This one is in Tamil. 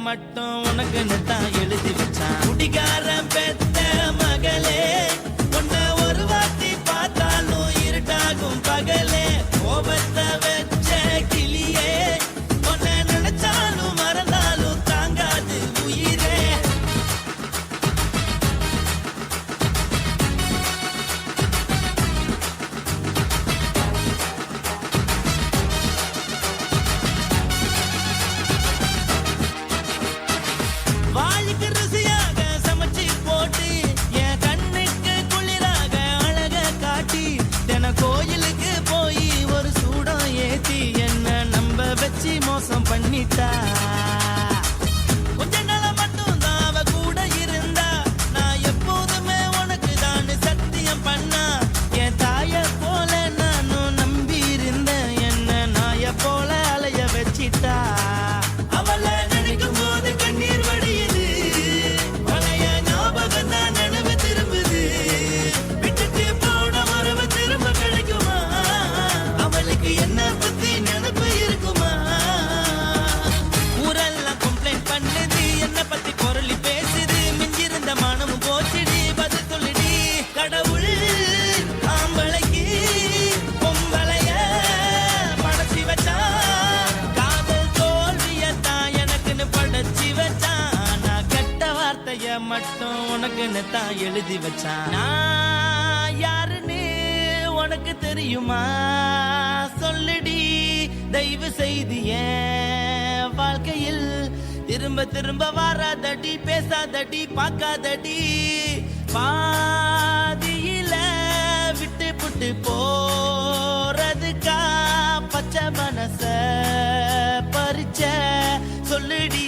மட்டும் உனக்குன்னு தான் எழுதி வச்சான். குடிகாரன் பெத்த மகளே, உன்னை ஒரு வாட்டி பார்த்தாலும் இருட்டாகும் பகலே. கோபத்தை வச்ச கிளியே, உன்னை நினைச்சாலும் மறந்தாலும் தாங்காது உயிரே. வாய்க்கு ருசியாக சமைச்சு போட்டு என் கண்ணுக்கு குளிராக அழக காட்டி, தின கோயிலுக்கு போய் ஒரு சூடம் ஏத்தி என்ன நம்ப வச்சு மோசம் பண்ணிட்டா. கொஞ்ச நாள மட்டும் தான் அவ கூட இருந்தா, நான் எப்போதுமே உனக்கு தான் சத்தியம் பண்ணா. என் தாய போல நானும் நம்பி இருந்தேன், என்ன நாய போல அலைய வச்சிட்டா. அவளை நினைக்கும் போது கண்ணீர் வடியுது, பழைய ஞாபகம் தான் நினைவு திரும்புது. விட்டுட்டு போன உறவு திரும்ப கிடைக்குமா? அவளுக்கு என்ன பத்தி நினைப்பு இருக்குமா? ஊரெல்லாம் கம்ப்ளைண்ட் பண்ணுது, என்ன பத்தி பொருளி பேசுது. மிஞ்சிருந்த மனமும் போச்சுடி, பதில் சொல்லுடி. கடவுள் ஆம்பளைக்கு பொம்பளைய படைச்சி வச்சான், காதல் தோல்வியத்தான் எனக்குன்னு படைச்சி வச்சான். நான் கெட்ட வார்த்தைய மட்டும் உனக்குன்னு தான் எழுதி வச்சான். நான் யாருன்னு உனக்கு தெரியுமா? சொல்லுடி தயவு செய்து என் வாழ்க்கையில் திரும்ப திரும்ப வராதடி, பேசாதடி, பார்க்காதடி. பாதியில விட்டு புட்டு போறதுக்கா பச்சை மனச பறிச்ச சொல்லுடி